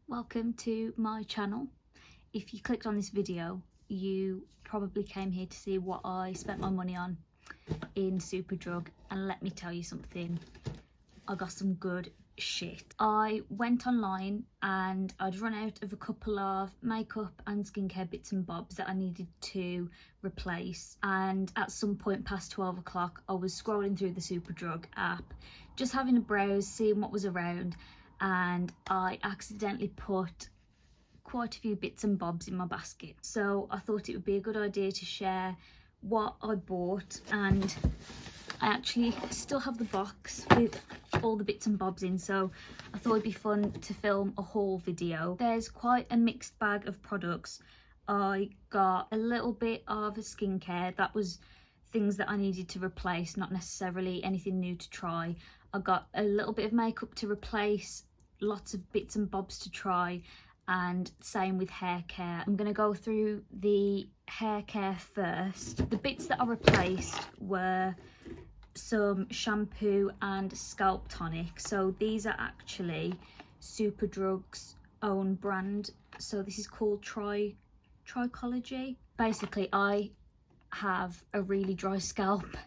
Welcome to my channel. If you clicked on this video, you probably came here to see what I spent my money on in Superdrug, and let me tell you something, I got some good shit. I went online and I'd run out of a couple of makeup and skincare bits and bobs that I needed to replace, and at some point past 12 o'clock I was scrolling through the Superdrug app, just having a browse, seeing what was around, and I accidentally put quite a few bits and bobs in my basket. So I thought it would be a good idea to share what I bought, and I actually still have the box with all the bits and bobs in, so I thought it'd be fun to film a haul video. There's quite a mixed bag of products. I got a little bit of skincare, that was things that I needed to replace, not necessarily anything new to try. I got a little bit of makeup to replace, lots of bits and bobs to try, and same with hair care. I'm going to go through the hair care first. The bits that I replaced were some shampoo and scalp tonic. So these are actually Superdrug's own brand. So this is called Tricology. Basically, I have a really dry scalp,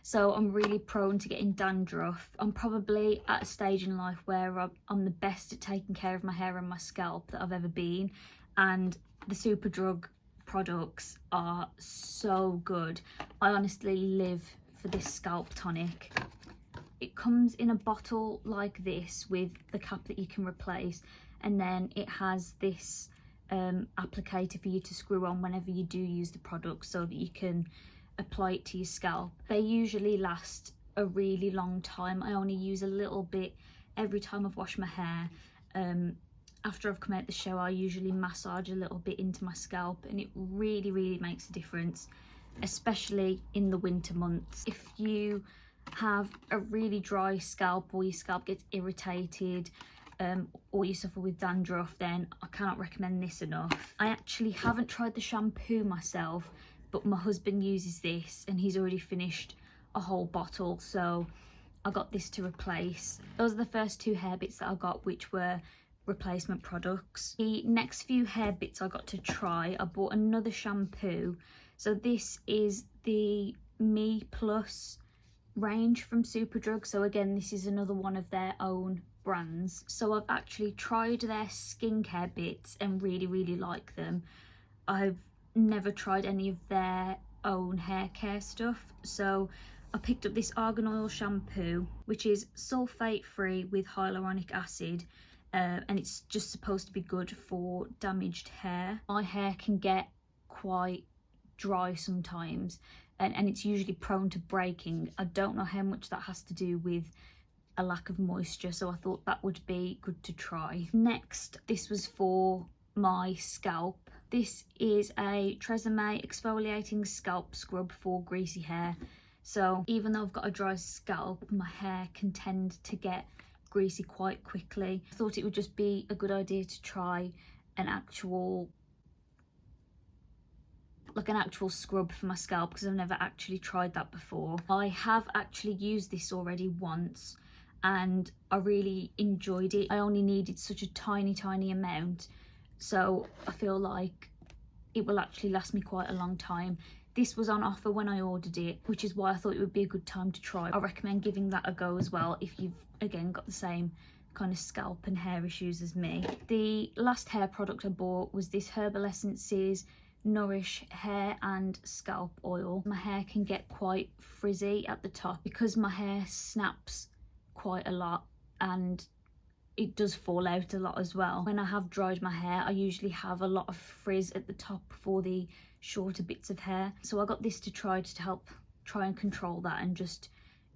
so I'm really prone to getting dandruff. I'm probably at a stage in life where I'm the best at taking care of my hair and my scalp that I've ever been, and the Superdrug products are so good. I honestly live for this scalp tonic. It comes in a bottle like this with the cap that you can replace, and then it has this applicator for you to screw on whenever you do use the product so that you can apply it to your scalp. They usually last a really long time. I only use a little bit every time I've washed my hair. After I've come out the shower, I usually massage a little bit into my scalp, and it really makes a difference, especially in the winter months. If you have a really dry scalp, or your scalp gets irritated, or you suffer with dandruff, then I cannot recommend this enough. I actually haven't tried the shampoo myself, but my husband uses this and he's already finished a whole bottle, so I got this to replace. Those are the first two hair bits that I got, which were replacement products. The next few hair bits I got to try, I bought another shampoo. So this is the Me Plus range from Superdrug. So again, this is another one of their own brands. So I've actually tried their skincare bits and really like them. I've never tried any of their own hair care stuff, so I picked up this argan oil shampoo, which is sulfate free with hyaluronic acid, and it's just supposed to be good for damaged hair. My hair can get quite dry sometimes, and it's usually prone to breaking. I don't know how much that has to do with a lack of moisture, so I thought that would be good to try. Next, this was for my scalp. This is a Tresemme exfoliating scalp scrub for greasy hair. So even though I've got a dry scalp, my hair can tend to get greasy quite quickly. I thought it would just be a good idea to try an actual scrub for my scalp, because I've never actually tried that before. I have actually used this already once and I really enjoyed it. I only needed such a tiny amount, so I feel like it will actually last me quite a long time. This was on offer when I ordered it, which is why I thought it would be a good time to try. I recommend giving that a go as well if you've again got the same kind of scalp and hair issues as me. The last hair product I bought was this Herbal Essences Nourish Hair and Scalp Oil. My hair can get quite frizzy at the top because my hair snaps quite a lot and it does fall out a lot as well. When I have dried my hair, I usually have a lot of frizz at the top for the shorter bits of hair. So I got this to try to help try and control that and just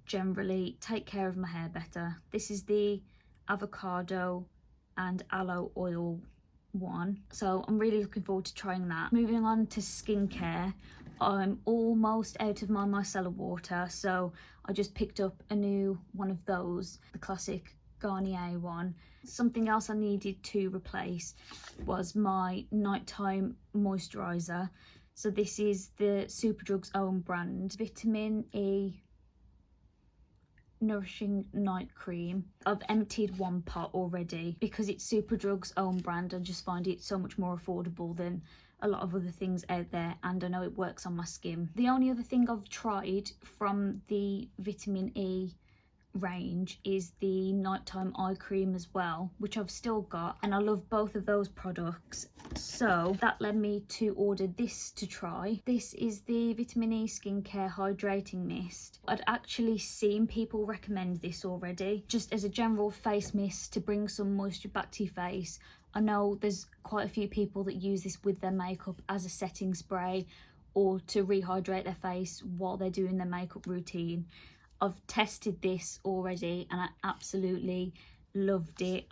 generally take care of my hair better. This is the avocado and aloe oil one, so I'm really looking forward to trying that. Moving on to skincare, I'm almost out of my micellar water, so I just picked up a new one of those, the classic Garnier one. Something else I needed to replace was my nighttime moisturizer. So this is the Superdrug's own brand, Vitamin E Nourishing Night Cream. I've emptied one pot already because it's Superdrug's own brand. I just find it so much more affordable than a lot of other things out there, and I know it works on my skin. The only other thing I've tried from the vitamin E range is the nighttime eye cream as well, which I've still got, and I love both of those products, so that led me to order this to try. This is the vitamin E skincare hydrating mist. I'd actually seen people recommend this already, just as a general face mist to bring some moisture back to your face. I know there's quite a few people that use this with their makeup as a setting spray or to rehydrate their face while they're doing their makeup routine. I've tested this already and I absolutely loved it.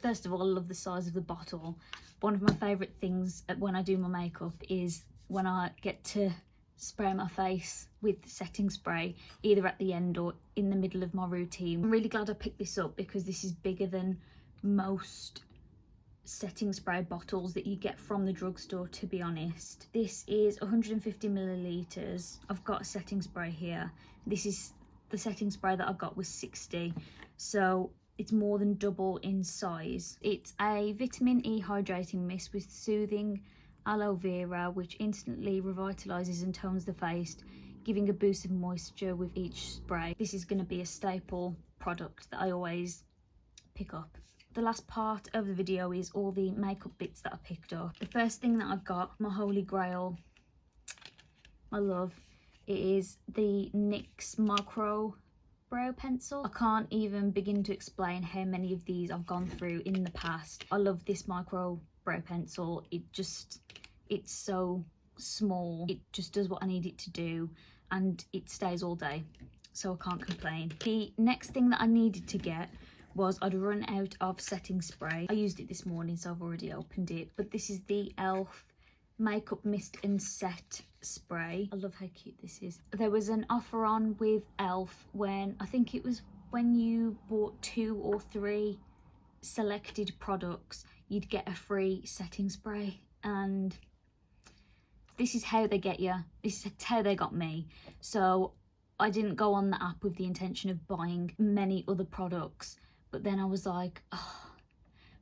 First of all, I love the size of the bottle. One of my favourite things when I do my makeup is when I get to spray my face with setting spray, either at the end or in the middle of my routine. I'm really glad I picked this up because this is bigger than most setting spray bottles that you get from the drugstore, to be honest. This is 150 millilitres. I've got a setting spray here. This is the setting spray that I got was 60, so it's more than double in size. It's a vitamin E hydrating mist with soothing aloe vera, which instantly revitalizes and tones the face, giving a boost of moisture with each spray. This is going to be a staple product that I always pick up. The last part of the video is all the makeup bits that I picked up. The first thing that I got, my holy grail, my love, it is the NYX Micro Brow Pencil. I can't even begin to explain how many of these I've gone through in the past. I love this micro brow pencil. It's so small. It just does what I need it to do and it stays all day, so I can't complain. The next thing that I needed to get was I'd run out of setting spray. I used it this morning, so I've already opened it, but this is the e.l.f. Makeup Mist and Set Spray. I love how cute this is. There was an offer on with e.l.f. when, I think it was when you bought 2 or 3 selected products, you'd get a free setting spray, and this is how they get you. This is how they got me. So I didn't go on the app with the intention of buying many other products, but then I was like, oh,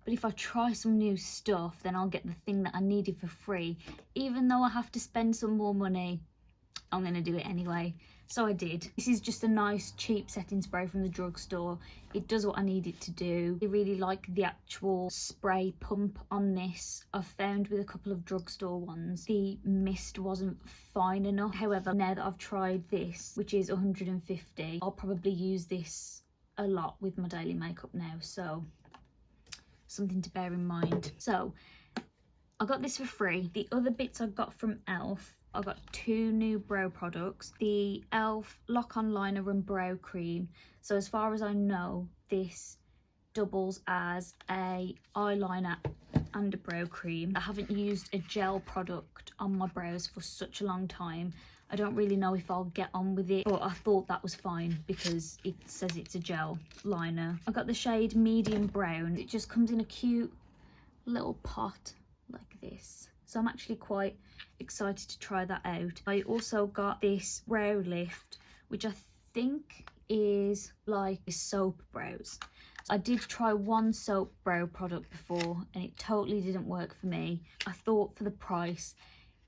but if I try some new stuff, then I'll get the thing that I needed for free. Even though I have to spend some more money, I'm going to do it anyway. So I did. This is just a nice cheap setting spray from the drugstore. It does what I need it to do. I really like the actual spray pump on this. I've found with a couple of drugstore ones, the mist wasn't fine enough. However, now that I've tried this, which is 150, I'll probably use this a lot with my daily makeup now. So something to bear in mind. So I got this for free. The other bits I got from e.l.f., I got 2 new brow products. The e.l.f. Lock-On Liner and Brow Cream. So as far as I know, this doubles as a eyeliner and a brow cream. I haven't used a gel product on my brows for such a long time. I don't really know if I'll get on with it, but I thought that was fine because it says it's a gel liner. I got the shade Medium Brown. It just comes in a cute little pot like this. So I'm actually quite excited to try that out. I also got this brow lift, which I think is like soap brows. I did try one soap brow product before and it totally didn't work for me. I thought for the price,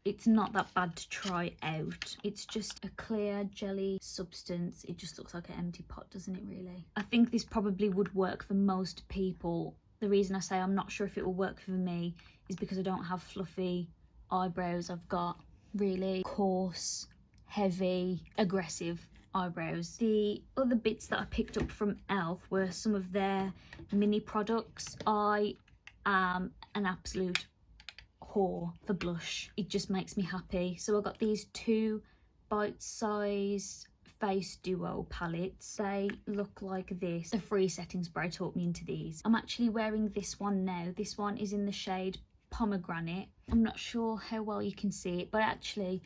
it's not that bad to try out. It's just a clear jelly substance. It just looks like an empty pot, doesn't it really? I think this probably would work for most people. The reason I say I'm not sure if it will work for me is because I don't have fluffy eyebrows. I've got really coarse, heavy, aggressive eyebrows. The other bits that I picked up from e.l.f. were some of their mini products. I am an absolute whore for blush. It just makes me happy. So I got these 2 bite-sized face duo palettes. They look like this. The free setting spray taught me into these. I'm actually wearing this one now. This one is in the shade Pomegranate. I'm not sure how well you can see it, but I actually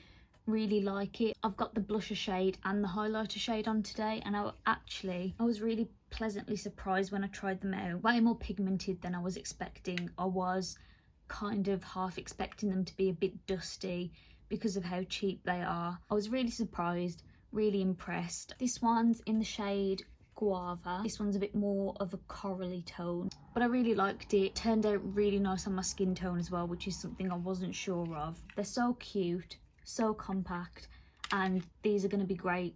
really like it. I've got the blusher shade and the highlighter shade on today, and I was really pleasantly surprised when I tried them out. Way more pigmented than I was expecting. I was kind of half expecting them to be a bit dusty because of how cheap they are. I was really surprised really impressed. This one's in the shade Guava. This one's a bit more of a corally tone, but I really liked it. Turned out really nice on my skin tone as well, which is something I wasn't sure of. They're so cute, so compact, and these are going to be great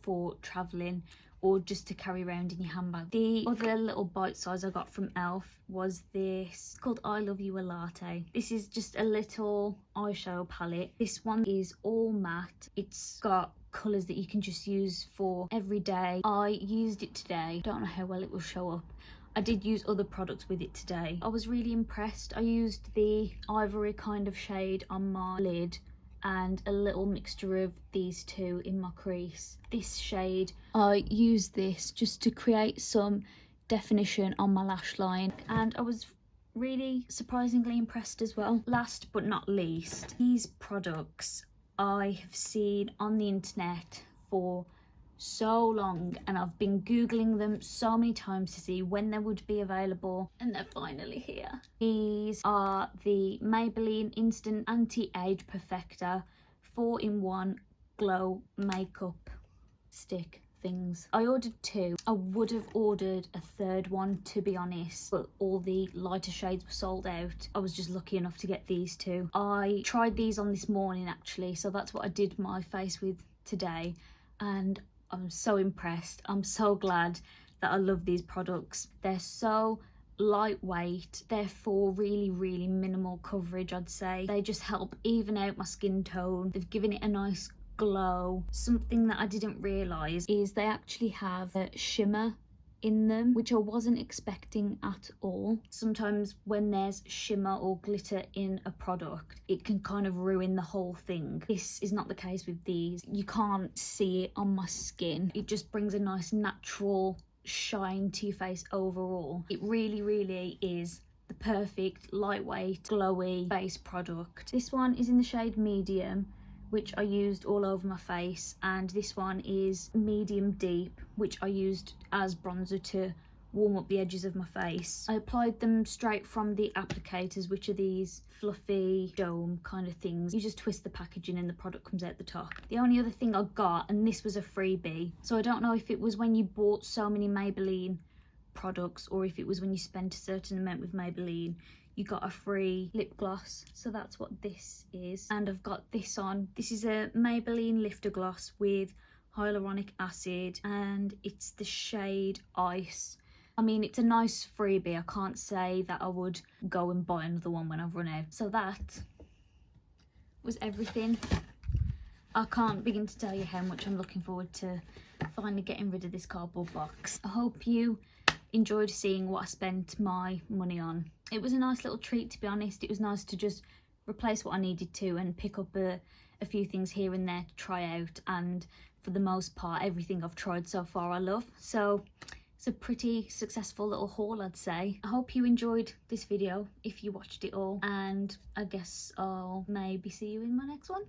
for traveling or just to carry around in your handbag. The other little bite size I got from e.l.f. was this, called I Love You a Latte. This is just a little eyeshadow palette. This one is all matte. It's got colours that you can just use for every day. I used it today. Don't know how well it will show up. I did use other products with it today. I was really impressed. I used the ivory kind of shade on my lid and a little mixture of these two in my crease. This shade, I used this just to create some definition on my lash line, and I was really surprisingly impressed as well. Last but not least, these products I have seen on the internet for so long, and I've been googling them so many times to see when they would be available, and they're finally here. These are the Maybelline Instant Anti-Age Perfector 4-in-1 glow makeup stick things. I ordered two. I would have ordered a third one, to be honest, but all the lighter shades were sold out. I was just lucky enough to get these two. I tried these on this morning actually, so that's what I did my face with today, and I'm so impressed. I'm so glad that I love these products. They're so lightweight. They're for really, really minimal coverage, I'd say. They just help even out my skin tone. They've given it a nice glow. Something that I didn't realise is they actually have a shimmer in them, which I wasn't expecting at all. Sometimes when there's shimmer or glitter in a product, it can kind of ruin the whole thing. This is not the case with these. You can't see it on my skin. It just brings a nice natural shine to your face overall. It really, really is the perfect lightweight, glowy face product. This one is in the shade medium, which I used all over my face, and this one is medium deep, which I used as bronzer to warm up the edges of my face. I applied them straight from the applicators, which are these fluffy dome kind of things. You just twist the packaging and the product comes out the top. The only other thing I got, and this was a freebie, so I don't know if it was when you bought so many Maybelline products or if it was when you spent a certain amount with Maybelline, you got a free lip gloss. So that's what this is, and I've got this on. This is a Maybelline lifter gloss with hyaluronic acid, and it's the shade Ice. I mean, it's a nice freebie. I can't say that I would go and buy another one when I've run out. So that was everything. I can't begin to tell you how much I'm looking forward to finally getting rid of this cardboard box. I hope you enjoyed seeing what I spent my money on. It was a nice little treat, to be honest. It was nice to just replace what I needed to and pick up a few things here and there to try out, and for the most part everything I've tried so far I love. So it's a pretty successful little haul, I'd say. I hope you enjoyed this video if you watched it all, and I guess I'll maybe see you in my next one.